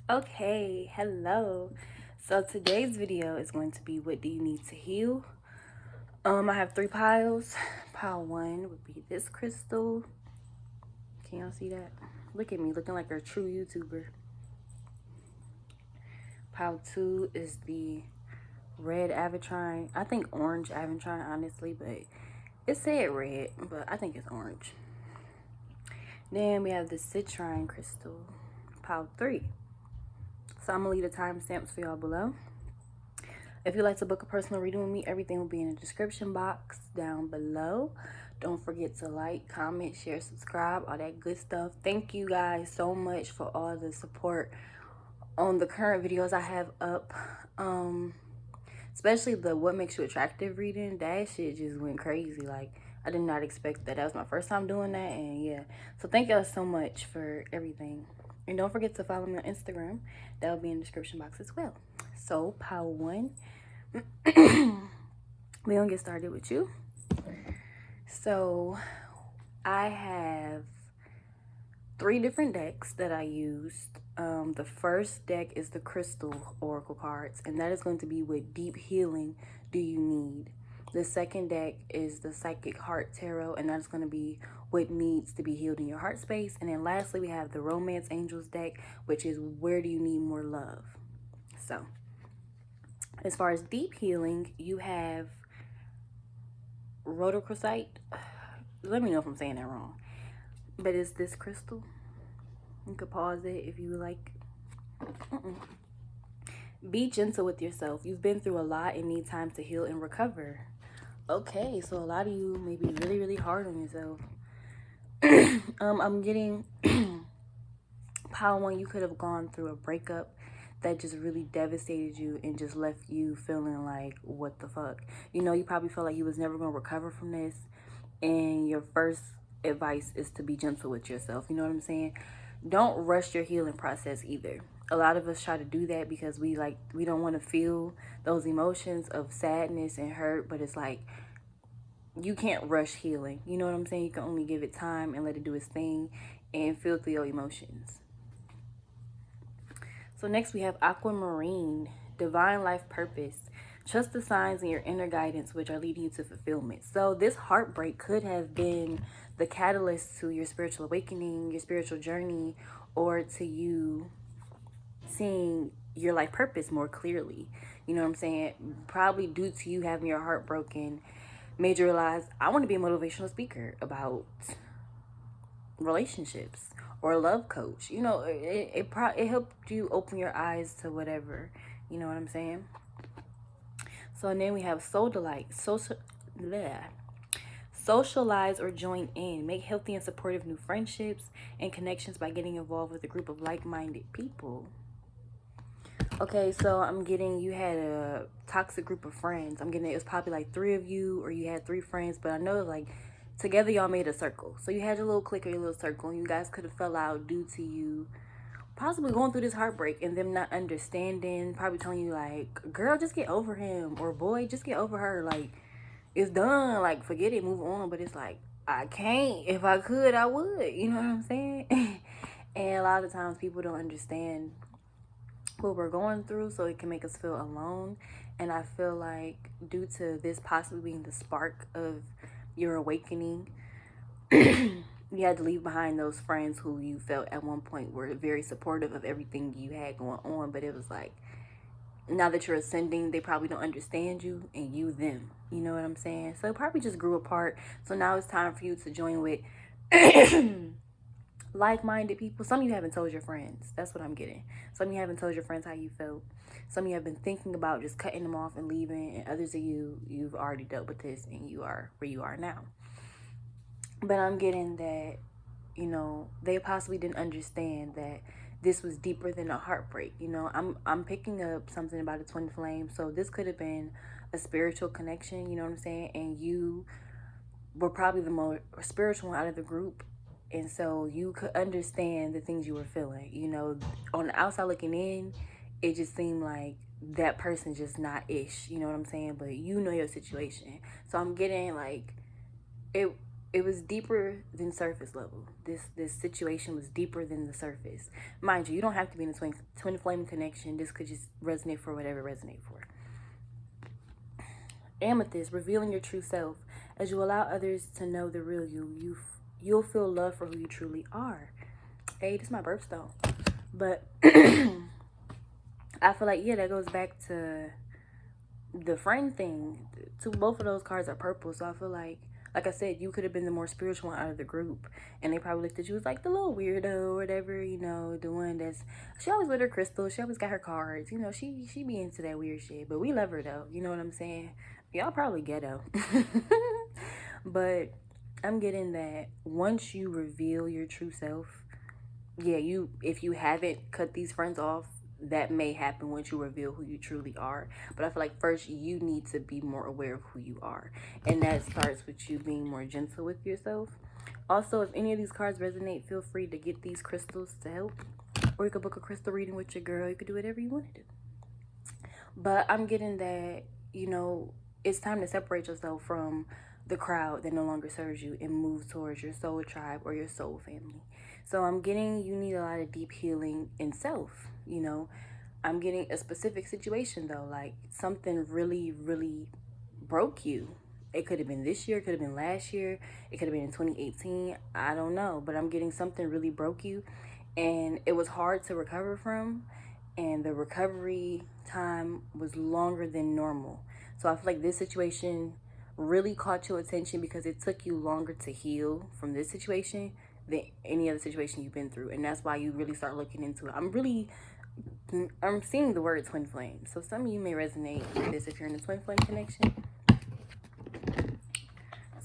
Okay, hello. So today's video is going to be what do you need to heal? I have three piles. Pile one would be this crystal. Can y'all see that? Look at me looking like a true YouTuber. Pile two is the red aventurine. I think orange aventurine, honestly, but it said red, but I think it's orange. Then we have the citrine crystal. Pile three. So I'm gonna leave the timestamps for y'all below. If you'd like to book a personal reading with me, everything will be in the description box down below. Don't forget to like, comment, share, subscribe, all that good stuff. Thank you guys so much for all the support on the current videos I have up. Especially the what makes you attractive reading. That shit just went crazy. Like, I did not expect that. That was my first time doing that, and yeah. So thank y'all so much for everything. And don't forget to follow me on Instagram. That will be in the description box as well. So, pile one. We gonna get started with you. So, I have three different decks that I used. The first deck is the Crystal Oracle cards, and that is going to be what deep healing do you need. The second deck is the Psychic Heart Tarot, and that's going to be what needs to be healed in your heart space. And then lastly, we have the Romance Angels deck, which is where do you need more love. So, as far as deep healing, you have rhodochrosite. Let me know if I'm saying that wrong. But it's this crystal. You could pause it if you would like. Be gentle with yourself. You've been through a lot and need time to heal and recover. Okay, so a lot of you may be really, really hard on yourself. I'm getting pile one, you could have gone through a breakup that just really devastated you and just left you feeling like, what the fuck? You know, you probably felt like you was never going to recover from this. And your first advice is to be gentle with yourself. You know what I'm saying? Don't rush your healing process either. A lot of us try to do that because we don't want to feel those emotions of sadness and hurt, but it's like you can't rush healing. You know what I'm saying? You can only give it time and let it do its thing and feel through your emotions. So next we have Aquamarine, Divine Life Purpose. Trust the signs and your inner guidance, which are leading you to fulfillment. So this heartbreak could have been the catalyst to your spiritual awakening, your spiritual journey, or to you seeing your life purpose more clearly. You know what I'm saying? Probably due to you having your heart broken, made you realize, I want to be a motivational speaker about relationships or a love coach. You know, it helped you open your eyes to whatever. You know what I'm saying? So and then we have Soul Delight. Socialize or join in. Make healthy and supportive new friendships and connections by getting involved with a group of like-minded people. Okay, so I'm getting you had a toxic group of friends. I'm getting it was probably like three of you, or you had three friends, but I know like together y'all made a circle. So you had your little clique or your little circle, and you guys could have fell out due to you possibly going through this heartbreak and them not understanding, probably telling you like, girl, just get over him, or boy, just get over her. Like, it's done. Like, forget it, move on. But it's like, I can't. If I could, I would. You know what I'm saying? And a lot of times people don't understand what we're going through, so it can make us feel alone. And I feel like due to this possibly being the spark of your awakening, you had to leave behind those friends who you felt at one point were very supportive of everything you had going on. But it was like, now that you're ascending, they probably don't understand you and you them. You know what I'm saying? So it probably just grew apart. So now it's time for you to join with like-minded people. Some of you haven't told your friends. That's what I'm getting. Some of you haven't told your friends how you felt. Some of you have been thinking about just cutting them off and leaving. And others of you, you've already dealt with this and you are where you are now. But I'm getting that, you know, they possibly didn't understand that this was deeper than a heartbreak. You know, I'm picking up something about a twin flame. So this could have been a spiritual connection, you know what I'm saying? And you were probably the more spiritual one out of the group. And so you could understand the things you were feeling. You know, on the outside looking in, it just seemed like that person just not ish. You know what I'm saying? But you know your situation. So I'm getting like, it it was deeper than surface level. This situation was deeper than the surface. Mind you, you don't have to be in a twin flame connection. This could just resonate for whatever resonate for. Amethyst, revealing your true self. As you allow others to know the real you, you'll feel love for who you truly are. Hey, this is my birthstone. But I feel like, yeah, that goes back to the friend thing. To both of those cards are purple, so I feel like I said, you could have been the more spiritual one out of the group, and they probably looked at you as like the little weirdo or whatever, you know, the one that's, she always with her crystals, she always got her cards, you know, she be into that weird shit, but we love her though, you know what I'm saying? Y'all probably ghetto. But I'm getting that once you reveal your true self, yeah, if you haven't cut these friends off, that may happen once you reveal who you truly are. But I feel like first you need to be more aware of who you are, and that starts with you being more gentle with yourself. Also, if any of these cards resonate, feel free to get these crystals to help, or you could book a crystal reading with your girl. You could do whatever you want to do. But I'm getting that, you know, it's time to separate yourself from the crowd that no longer serves you and move towards your soul tribe or your soul family. So I'm getting, you need a lot of deep healing in self, you know. I'm getting a specific situation though, like something really, really broke you. It could have been this year, it could have been last year, it could have been in 2018, I don't know. But I'm getting something really broke you, and it was hard to recover from, and the recovery time was longer than normal. So I feel like this situation really caught your attention because it took you longer to heal from this situation than any other situation you've been through, and that's why you really start looking into it. I'm seeing the word twin flame, so some of you may resonate with this if you're in a twin flame connection.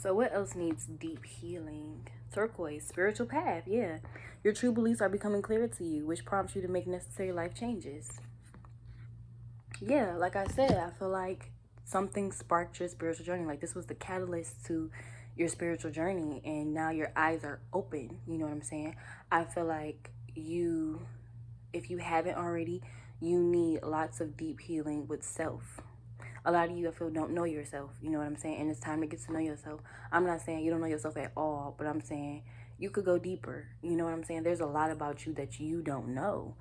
So what else needs deep healing? Turquoise, spiritual path. Yeah, your true beliefs are becoming clearer to you, which prompts you to make necessary life changes. Yeah, like I said, I feel like something sparked your spiritual journey. Like this was the catalyst to your spiritual journey, and now your eyes are open. You know what I'm saying? I feel like if you haven't already, you need lots of deep healing with self. A lot of you, I feel, don't know yourself. You know what I'm saying? And it's time to get to know yourself. I'm not saying you don't know yourself at all, but I'm saying you could go deeper. You know what I'm saying? There's a lot about you that you don't know.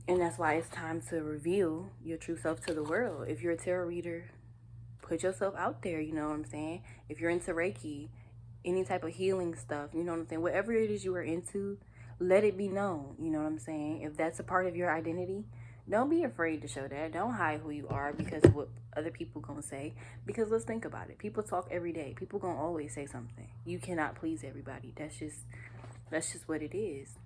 And that's why it's time to reveal your true self to the world. If you're a tarot reader, put yourself out there, you know what I'm saying? If you're into Reiki, any type of healing stuff, you know what I'm saying? Whatever it is you are into, let it be known, you know what I'm saying? If that's a part of your identity, don't be afraid to show that. Don't hide who you are because of what other people gonna say. Because let's think about it. People talk every day. People gonna always say something. You cannot please everybody. That's just what it is.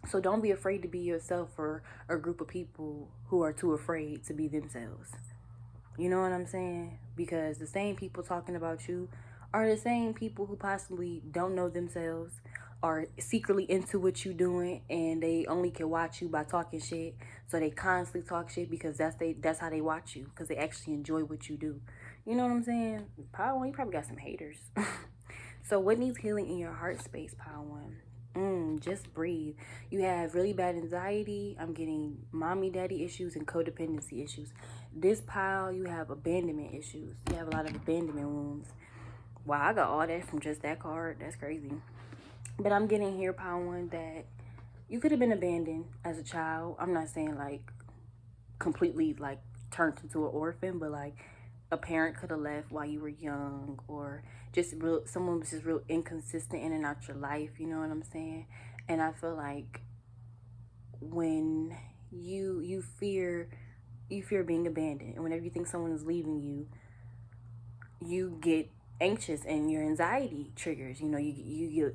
So don't be afraid to be yourself for a group of people who are too afraid to be themselves. You know what I'm saying? Because the same people talking about you are the same people who possibly don't know themselves, are secretly into what you doing, and they only can watch you by talking shit. So they constantly talk shit because that's how they watch you, because they actually enjoy what you do. You know what I'm saying? Pile 1, you probably got some haters. So what needs healing in your heart space, Pile 1? Just breathe. You have really bad anxiety. I'm getting mommy daddy issues and codependency issues. This pile, you have abandonment issues. You have a lot of abandonment wounds. Wow, I got all that from just that card. That's crazy. But I'm getting here, pile 1, that you could have been abandoned as a child. I'm not saying like completely like turned into an orphan, but like a parent could have left while you were young, or just someone was just real inconsistent in and out your life, you know what I'm saying? And I feel like when you fear being abandoned, and whenever you think someone is leaving you, you get anxious and your anxiety triggers. You know, you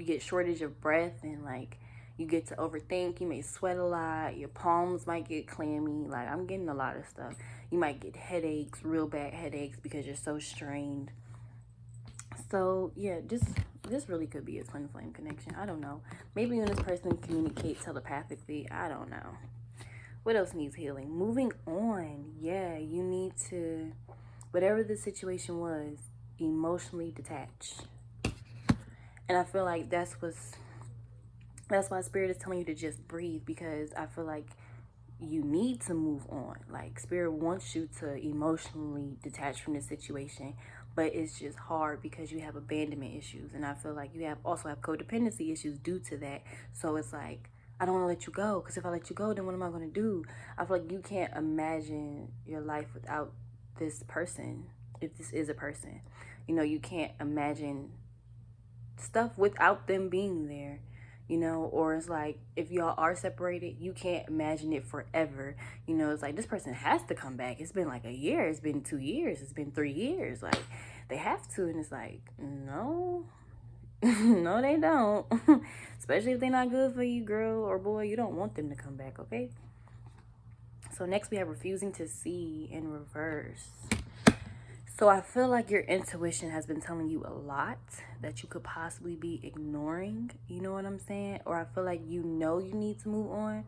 get shortage of breath, and like you get to overthink. You may sweat a lot. Your palms might get clammy. Like I'm getting a lot of stuff. You might get headaches, real bad headaches, because you're so strained. So yeah, this really could be a twin flame connection. I don't know. Maybe when this person communicates telepathically, I don't know. What else needs healing? Moving on. Yeah, you need to, whatever the situation was, emotionally detach. And I feel like that's why Spirit is telling you to just breathe, because I feel like you need to move on. Like Spirit wants you to emotionally detach from this situation, but it's just hard because you have abandonment issues, and I feel like you also have codependency issues due to that. So it's like, I don't want to let you go, because if I let you go, then what am I going to do? I feel like you can't imagine your life without this person, if this is a person. You know, you can't imagine stuff without them being there, you know. Or it's like, if y'all are separated, you can't imagine it forever. You know, it's like, this person has to come back. It's been like a year, it's been 2 years, it's been 3 years, like they have to. And it's like, no. No, they don't. Especially if they're not good for you, girl or boy. You don't want them to come back, okay? So next we have refusing to see in reverse. So I feel like your intuition has been telling you a lot that you could possibly be ignoring. You know what I'm saying? Or I feel like you know you need to move on,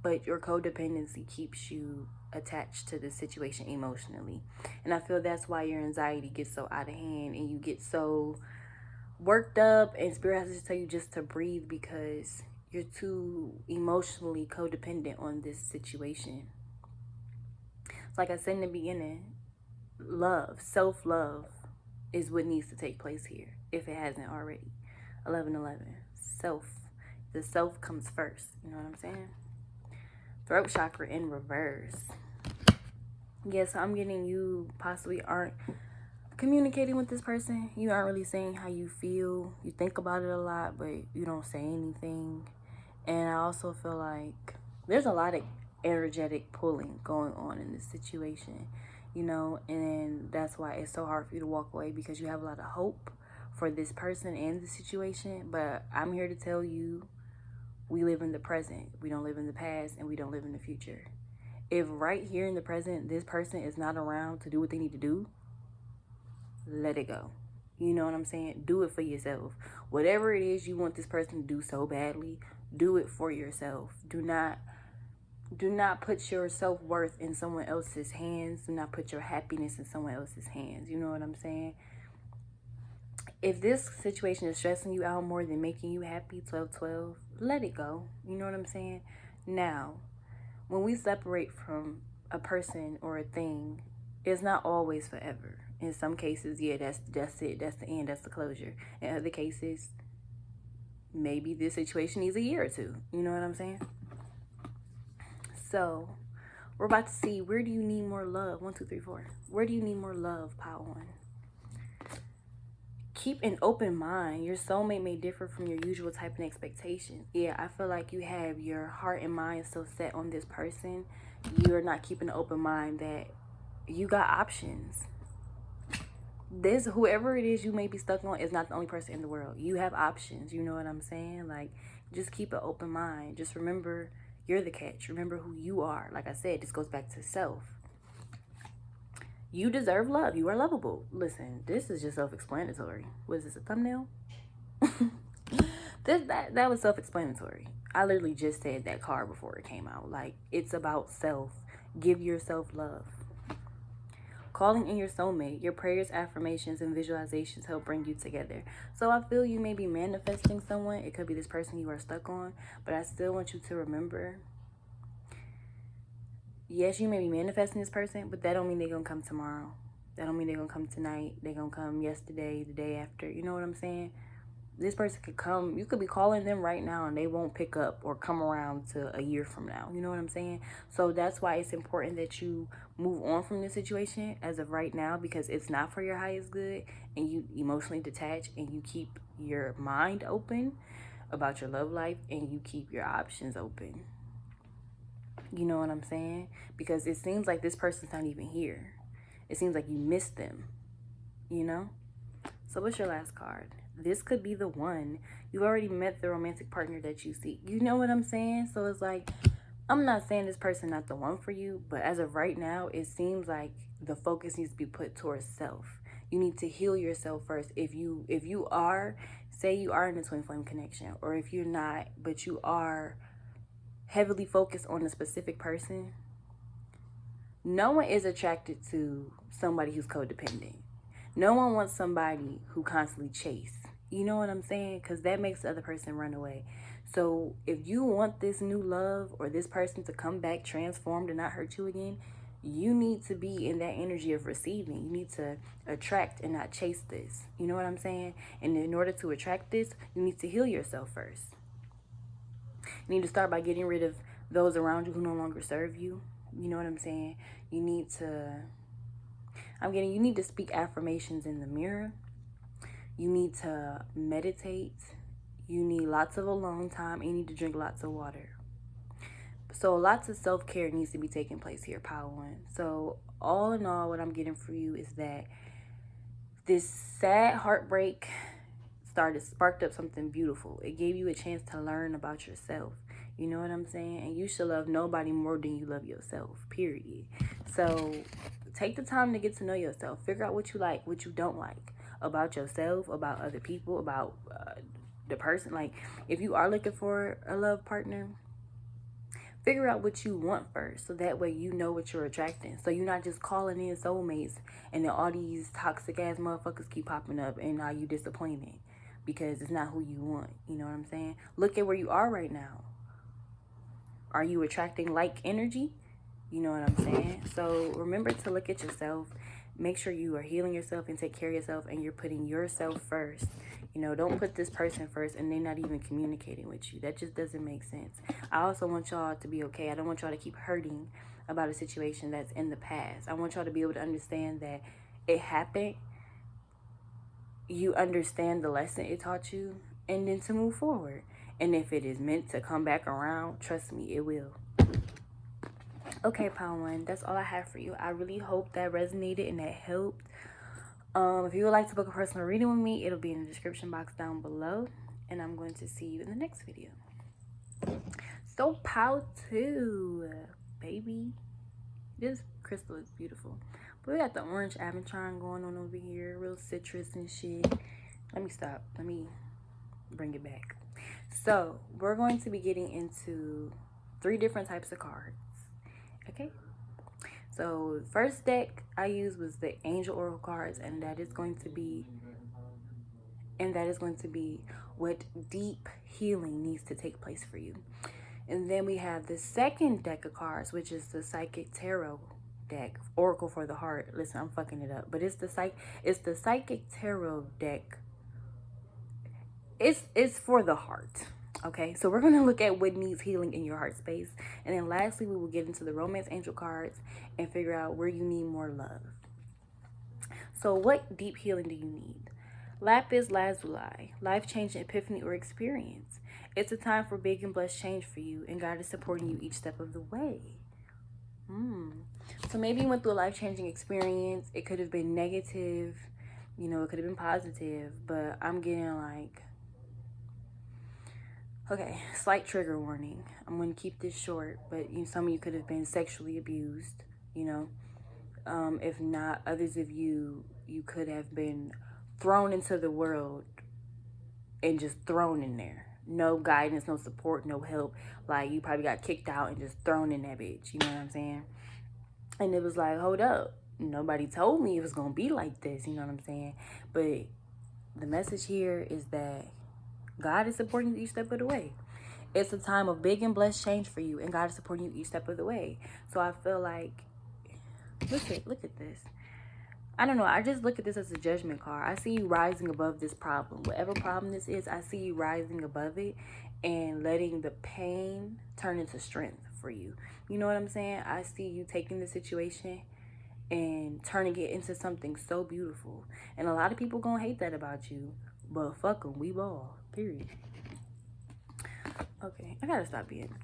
but your codependency keeps you attached to the situation emotionally. And I feel that's why your anxiety gets so out of hand and you get so worked up, and spirit has to tell you just to breathe, because you're too emotionally codependent on this situation. It's like I said in the beginning, love, self-love is what needs to take place here, if it hasn't already. 1111, self. The self comes first, you know what I'm saying? Throat chakra in reverse. Yes, I'm getting you possibly aren't communicating with this person. You aren't really saying how you feel. You think about it a lot, but you don't say anything. And I also feel like there's a lot of energetic pulling going on in this situation, you know, and that's why it's so hard for you to walk away, because you have a lot of hope for this person and the situation. But I'm here to tell you, we live in the present. We don't live in the past, and we don't live in the future. If right here in the present, this person is not around to do what they need to do, let it go. You know what I'm saying? Do it for yourself. Whatever it is you want this person to do so badly, do it for yourself. Do not put your self-worth in someone else's hands. Do not put your happiness in someone else's hands. You know what I'm saying? If this situation is stressing you out more than making you happy, 12-12, let it go. You know what I'm saying? Now, when we separate from a person or a thing, it's not always forever. In some cases, yeah, that's it. That's the end. That's the closure. In other cases, maybe this situation needs a year or two. You know what I'm saying? So, we're about to see, where do you need more love? 1, 2, 3, 4. Where do you need more love, Pt.1? Keep an open mind. Your soulmate may differ from your usual type and expectation. Yeah, I feel like you have your heart and mind so set on this person. You're not keeping an open mind that you got options. This, whoever it is you may be stuck on, is not the only person in the world. You have options. You know what I'm saying? Like, just keep an open mind. Just remember, you're the catch. Remember who you are. Like I said, this goes back to self. You deserve love. You are lovable. Listen, this is just self-explanatory. Was this a thumbnail? That was self-explanatory. I literally just said that card before it came out. Like, it's about self. Give yourself love. Calling in your soulmate. Your prayers, affirmations, and visualizations help bring you together. So I feel you may be manifesting someone. It could be this person you are stuck on. But I still want you to remember, yes, you may be manifesting this person, but that don't mean they're going to come tomorrow. That don't mean they're going to come tonight. They're going to come yesterday, the day after. You know what I'm saying? This person could come. You could be calling them right now and they won't pick up, or come around to a year from now. You know what I'm saying? So that's why it's important that you move on from this situation as of right now, because it's not for your highest good, and you emotionally detach, and you keep your mind open about your love life, and you keep your options open. You know what I'm saying? Because it seems like this person's not even here. It seems like you missed them, you know? So what's your last card? This could be the one. You already met the romantic partner that you seek. You know what I'm saying? So it's like, I'm not saying this person not the one for you, but as of right now, it seems like the focus needs to be put towards self. You need to heal yourself first. If you are, say you are in a twin flame connection, or if you're not, but you are heavily focused on a specific person, no one is attracted to somebody who's codependent. No one wants somebody who constantly chase. You know what I'm saying? Because that makes the other person run away. So if you want this new love, or this person to come back transformed and not hurt you again, you need to be in that energy of receiving. You need to attract and not chase this. You know what I'm saying? And in order to attract this, you need to heal yourself first. You need to start by getting rid of those around you who no longer serve you. You know what I'm saying? You need to, you need to speak affirmations in the mirror. You need to meditate. You need lots of alone time. And you need to drink lots of water. So lots of self-care needs to be taking place here, Pt.1. So all in all, what I'm getting for you is that this sad heartbreak sparked up something beautiful. It gave you a chance to learn about yourself. You know what I'm saying? And you should love nobody more than you love yourself, period. So take the time to get to know yourself. Figure out what you like, what you don't like about yourself, about other people, about the person. Like, if you are looking for a love partner, figure out what you want first, so that way you know what you're attracting. So you're not just calling in soulmates and then all these toxic ass motherfuckers keep popping up and now you disappointed because it's not who you want. You know what I'm saying? Look at where you are right now. Are you attracting like energy? You know what I'm saying? So remember to look at yourself. Make sure you are healing yourself and take care of yourself, and you're putting yourself first. You know, don't put this person first and they're not even communicating with you. That just doesn't make sense. I also want y'all to be okay. I don't want y'all to keep hurting about a situation that's in the past. I want y'all to be able to understand that it happened. You understand the lesson it taught you, and then to move forward. And if it is meant to come back around, trust me, it will. Okay, Pt.1, that's all I have for you. I really hope that resonated and that helped. If you would like to book a personal reading with me, it'll be in the description box down below. And I'm going to see you in the next video. So, Pt.2, baby. This crystal is beautiful. But we got the orange aventurine going on over here. Real citrus and shit. Let me stop. Let me bring it back. So, we're going to be getting into 3 different types of cards. Okay? So, first deck I used was the Angel Oracle cards, and that is going to be what deep healing needs to take place for you. And then we have the second deck of cards, which is the Psychic Tarot deck, Oracle for the Heart. Listen, I'm fucking it up, but it's the Psychic Tarot deck. It's for the heart. Okay, so we're going to look at what needs healing in your heart space. And then lastly, we will get into the Romance Angel cards and figure out where you need more love. So what deep healing do you need? Lapis Lazuli, life-changing epiphany or experience. It's a time for big and blessed change for you, and God is supporting you each step of the way. So maybe you went through a life-changing experience. It could have been negative, you know, it could have been positive, but I'm getting like, okay, slight trigger warning. I'm going to keep this short, but some of you could have been sexually abused, you know. If not, others of you could have been thrown into the world and just thrown in there. No guidance, no support, no help. Like, you probably got kicked out and just thrown in that bitch, you know what I'm saying? And it was like, hold up. Nobody told me it was going to be like this, you know what I'm saying? But the message here is that God is supporting you each step of the way. It's a time of big and blessed change for you, and God is supporting you each step of the way. So I feel like, look at this. I don't know. I just look at this as a judgment card. I see you rising above this problem. Whatever problem this is, I see you rising above it and letting the pain turn into strength for you. You know what I'm saying? I see you taking the situation and turning it into something so beautiful. And a lot of people gonna hate that about you, but fuck them, we ball, period. Okay, I gotta stop being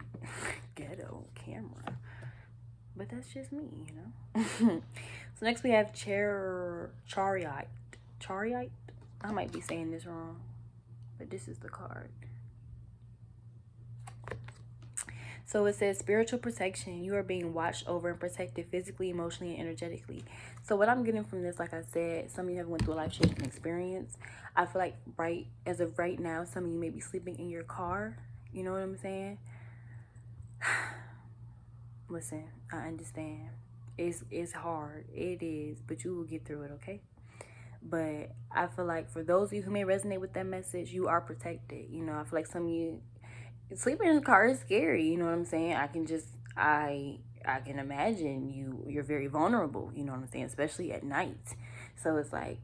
ghetto camera, but that's just me, you know. So next we have Chariot. I might be saying this wrong, but this is the card. So it says spiritual protection. You are being watched over and protected physically, emotionally, and energetically. So what I'm getting from this, like I said, some of you have went through a life-changing experience. I feel like as of right now, some of you may be sleeping in your car. You know what I'm saying? Listen, I understand. It's hard. It is, but you will get through it, okay? But I feel like for those of you who may resonate with that message, you are protected. You know, I feel like some of you, sleeping in the car is scary, you know what I'm saying? I I can imagine you're very vulnerable, you know what I'm saying, especially at night. So it's like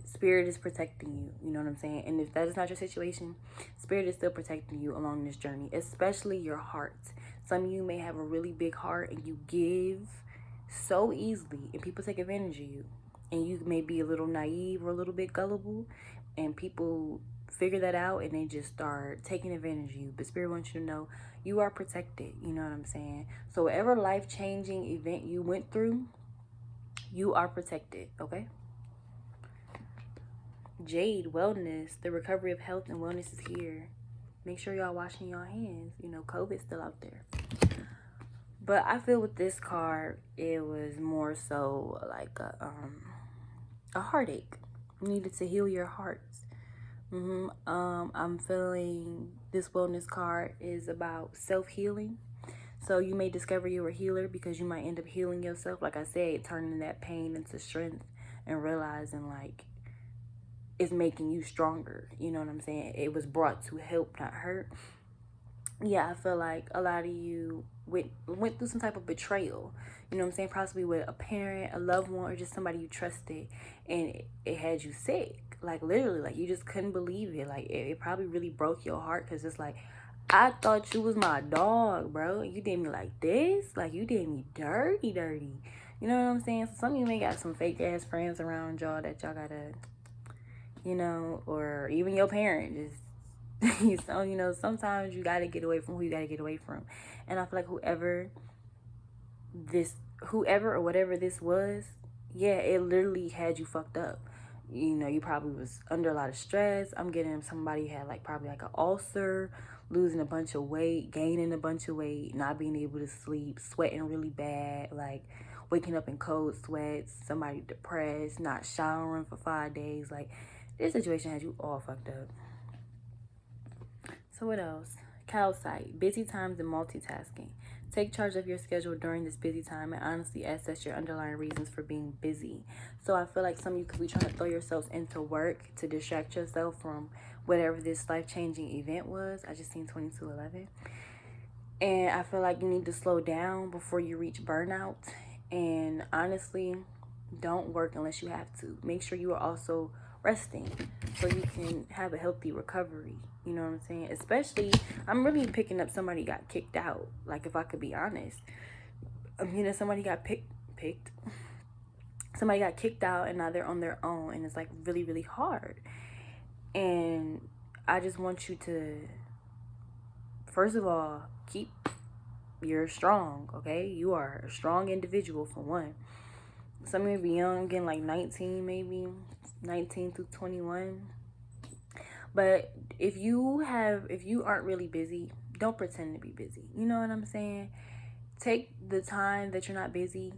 spirit is protecting you, you know what I'm saying? And if that is not your situation, spirit is still protecting you along this journey, especially your heart. Some of you may have a really big heart and you give so easily and people take advantage of you. And you may be a little naive or a little bit gullible, and people figure that out and they just start taking advantage of you. But spirit wants you to know you are protected, you know what I'm saying? So whatever life-changing event you went through, you are protected, okay? Jade, wellness, the recovery of health and wellness is here. Make sure y'all washing your hands. You know, COVID's still out there. But I feel with this card, it was more so like a heartache. You needed to heal your heart. I'm feeling this wellness card is about self-healing. So you may discover you're a healer because you might end up healing yourself. Like I said, turning that pain into strength and realizing like it's making you stronger. You know what I'm saying? It was brought to help, not hurt. Yeah, I feel like a lot of you went through some type of betrayal. You know what I'm saying? Possibly with a parent, a loved one, or just somebody you trusted. And it had you sick. Like, literally, like, you just couldn't believe it. Like, it probably really broke your heart because it's like, I thought you was my dog, bro. You did me like this. Like, you did me dirty, dirty. You know what I'm saying? So some of you may got some fake-ass friends around y'all that y'all gotta, you know, or even your parent just, so, you know, sometimes you gotta get away from who you gotta get away from. And I feel like whoever or whatever this was, yeah, it literally had you fucked up. You know, you probably was under a lot of stress. I'm getting somebody had like probably like an ulcer, losing a bunch of weight, gaining a bunch of weight, not being able to sleep, sweating really bad, like waking up in cold sweats, somebody depressed, not showering for 5 days. Like, this situation had you all fucked up. So what else? Calcite, busy times and multitasking. Take charge of your schedule during this busy time and honestly assess your underlying reasons for being busy. So I feel like some of you could be trying to throw yourselves into work to distract yourself from whatever this life-changing event was. I just seen 2211. And I feel like you need to slow down before you reach burnout. And honestly, don't work unless you have to. Make sure you are also resting so you can have a healthy recovery. You know what I'm saying? Especially, I'm really picking up somebody got kicked out. Like, if I could be honest. You know, somebody got picked. Somebody got kicked out and now they're on their own. And it's like really, really hard. And I just want you to, first of all, you're strong, okay? You are a strong individual for one. Some of you be young, getting like 19 maybe, 19 through 21. But if you aren't really busy, don't pretend to be busy. You know what I'm saying? Take the time that you're not busy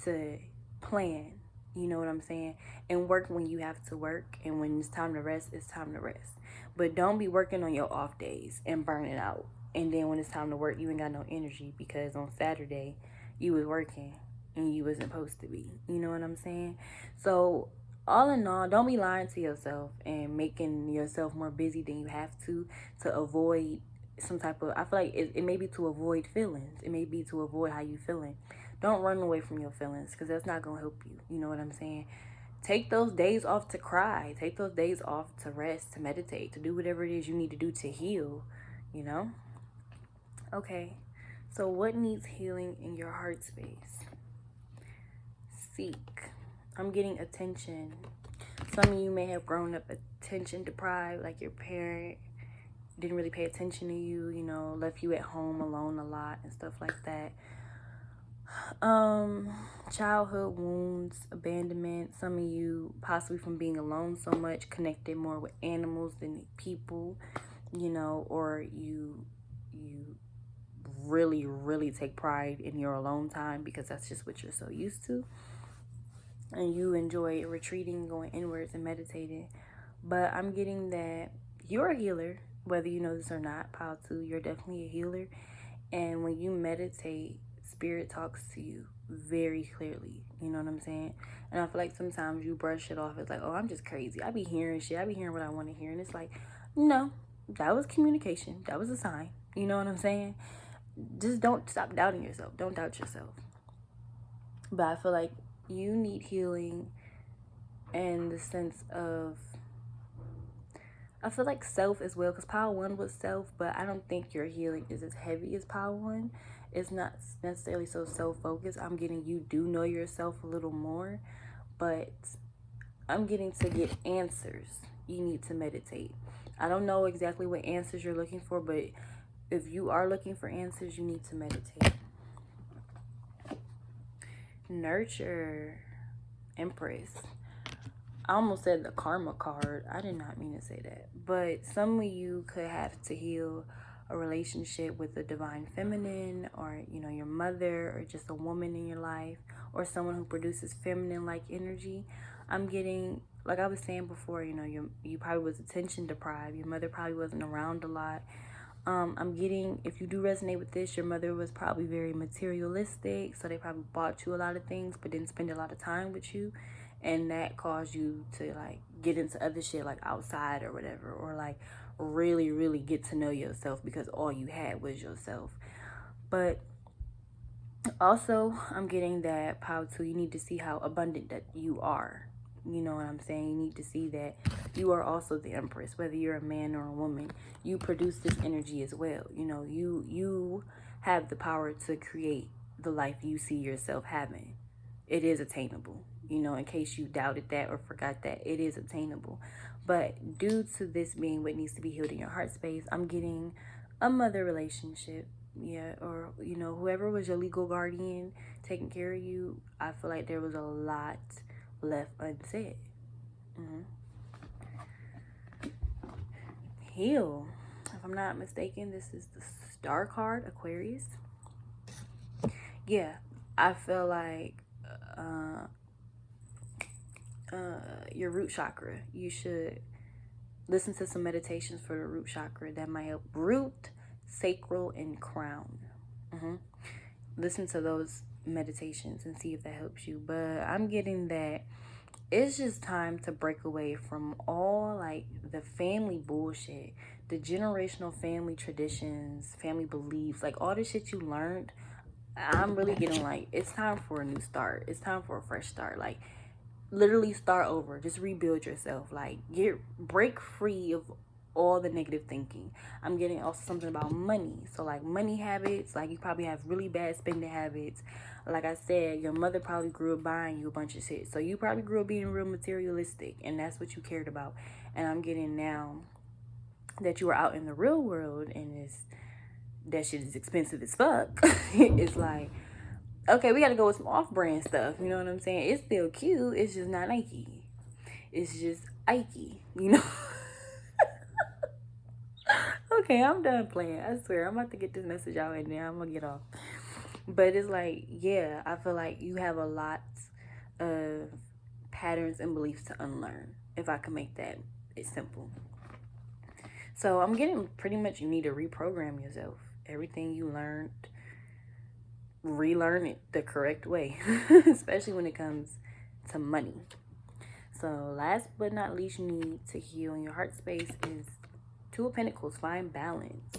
to plan. You know what I'm saying? And work when you have to work. And when it's time to rest, it's time to rest. But don't be working on your off days and burning out. And then when it's time to work, you ain't got no energy because on Saturday, you was working and you wasn't supposed to be. You know what I'm saying? So all in all, don't be lying to yourself and making yourself more busy than you have to avoid some type of, I feel like it may be to avoid feelings. It may be to avoid how you feeling. Don't run away from your feelings because that's not going to help you. You know what I'm saying? Take those days off to cry. Take those days off to rest, to meditate, to do whatever it is you need to do to heal, you know? Okay, so what needs healing in your heart space? Seek. I'm getting attention. Some of you may have grown up attention deprived, like your parent didn't really pay attention to you, you know, left you at home alone a lot and stuff like that. Childhood wounds, abandonment. Some of you possibly from being alone so much, connected more with animals than people, you know, or you really, really take pride in your alone time because that's just what you're so used to. And you enjoy retreating, going inwards and meditating. But I'm getting that you're a healer, whether you know this or not. Pile 2, you're definitely a healer. And when you meditate, spirit talks to you very clearly. You know what I'm saying? And I feel like sometimes you brush it off. It's like, oh, I'm just crazy. I be hearing shit. I be hearing what I want to hear. And it's like, no, that was communication. That was a sign. You know what I'm saying? just don't stop doubting yourself. Don't doubt yourself. But I feel like you need healing in the sense of, I feel like self as well, because Power 1 was self, but I don't think your healing is as heavy as Power 1. It's not necessarily so self-focused. I'm getting you do know yourself a little more, but I'm getting to get answers. You need to meditate. I don't know exactly what answers you're looking for, but if you are looking for answers, you need to meditate. Nurture. Empress. I almost said the karma card. I did not mean to say that. But some of you could have to heal a relationship with the divine feminine, or, you know, your mother, or just a woman in your life, or someone who produces feminine-like energy. I'm getting, like I was saying before, you know, you probably was attention deprived. Your mother probably wasn't around a lot. I'm getting, if you do resonate with this, your mother was probably very materialistic, so they probably bought you a lot of things but didn't spend a lot of time with you, and that caused you to like get into other shit like outside or whatever, or like really, really get to know yourself because all you had was yourself. But also, I'm getting that Power 2, you need to see how abundant that you are. You know what I'm saying? You need to see that you are also the Empress, whether you're a man or a woman. You produce this energy as well. You know, you have the power to create the life you see yourself having. It is attainable. You know, in case you doubted that or forgot that, it is attainable. But due to this being what needs to be healed in your heart space, I'm getting a mother relationship. Yeah, or, you know, whoever was your legal guardian taking care of you, I feel like there was a lot left unsaid. Heal. If I'm not mistaken, this is the Star card, Aquarius. Yeah, I feel like your root chakra, you should listen to some meditations for the root chakra that might help. Root, sacral, and crown. Listen to those meditations and see if that helps you. But I'm getting that it's just time to break away from all like the family bullshit, the generational family traditions, family beliefs, like all the shit you learned. I'm really getting like, it's time for a new start. It's time for a fresh start. Like, literally start over. Just rebuild yourself. Like, break free of all the negative thinking. I'm getting also something about money. So like money habits, like you probably have really bad spending habits. Like I said, your mother probably grew up buying you a bunch of shit. So you probably grew up being real materialistic, and that's what you cared about. And I'm getting now that you are out in the real world and that shit is expensive as fuck. It's like, okay, we gotta go with some off-brand stuff. You know what I'm saying? It's still cute. It's just not Nike. It's just Ike. You know? Okay, I'm done playing. I swear, I'm about to get this message out and then I'm gonna get off. But it's like, yeah, I feel like you have a lot of patterns and beliefs to unlearn, if I can make that simple. So I'm getting pretty much you need to reprogram yourself. Everything you learned, relearn it the correct way, especially when it comes to money. So last but not least, you need to heal in your heart space is Two of Pentacles, find balance.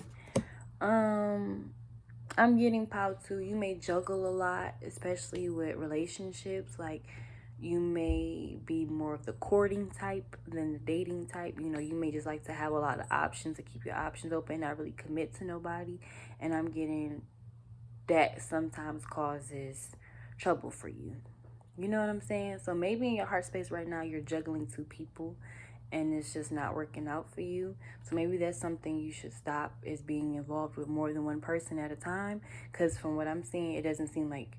I'm getting Power 2. You may juggle a lot, especially with relationships. Like, you may be more of the courting type than the dating type. You know, you may just like to have a lot of options, to keep your options open, not really commit to nobody. And I'm getting that sometimes causes trouble for you. You know what I'm saying? So maybe in your heart space right now, you're juggling two people and it's just not working out for you. So maybe that's something you should stop, is being involved with more than one person at a time. Because from what I'm seeing, it doesn't seem like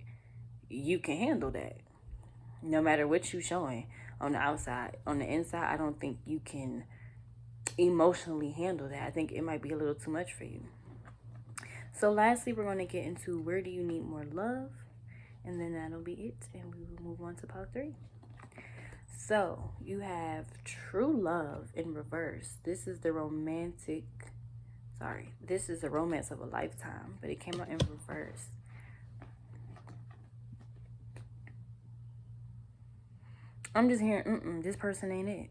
you can handle that. No matter what you're showing on the outside. On the inside, I don't think you can emotionally handle that. I think it might be a little too much for you. So lastly, we're going to get into where do you need more love? And then that'll be it. And we will move on to part 3. So you have true love in reverse. This is the this is the romance of a lifetime, but it came out in reverse. I'm just hearing, this person ain't it.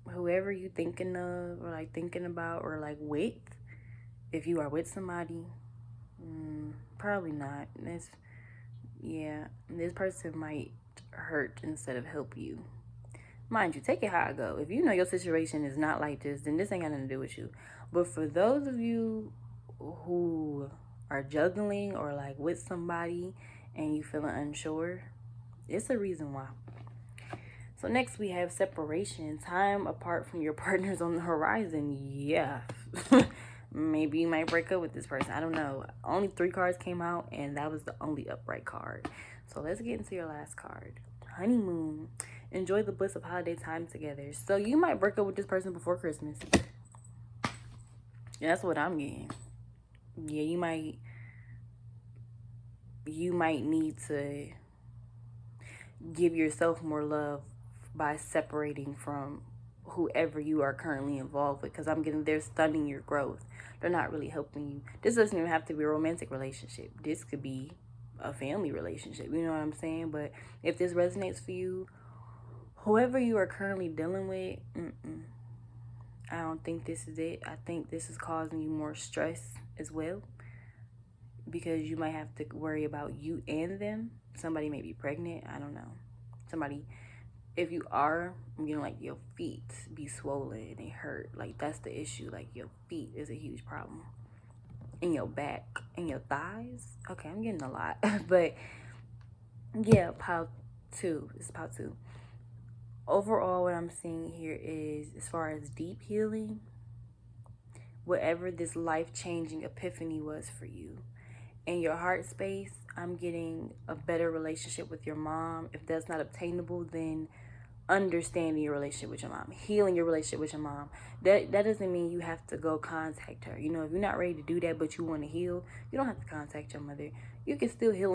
Whoever you thinking of, or like thinking about, or like with, if you are with somebody, Probably not. This person might hurt instead of help you. Mind you, take it how it go. If you know your situation is not like this, then this ain't got nothing to do with you. But for those of you who are juggling or like with somebody and you feeling unsure, it's a reason why. So next we have separation. Time apart from your partners on the horizon. Yeah. Maybe you might break up with this person. I don't know. Only 3 cards came out and that was the only upright card. So let's get into your last card. Honeymoon. Enjoy the bliss of holiday time together. So you might break up with this person before Christmas. That's what I'm getting. Yeah, you might need to give yourself more love by separating from whoever you are currently involved with, because I'm getting they're stunning your growth. They're not really helping you. This doesn't even have to be a romantic relationship. This could be a family relationship. You know what I'm saying? But if this resonates for you, whoever you are currently dealing with, I don't think this is it. I think this is causing you more stress as well, because you might have to worry about you and them. Somebody may be pregnant. I don't know. Somebody, if you are, I'm getting like your feet be swollen and they hurt. Like that's the issue. Like your feet is a huge problem. In your back, in your thighs. Okay, I'm getting a lot. But yeah, pile 2. It's pile 2. Overall, what I'm seeing here is, as far as deep healing, whatever this life-changing epiphany was for you, in your heart space, I'm getting a better relationship with your mom. If that's not obtainable, then understanding your relationship with your mom, healing your relationship with your mom. That doesn't mean you have to go contact her. You know, if you're not ready to do that but you want to heal, you don't have to contact your mother. You can still heal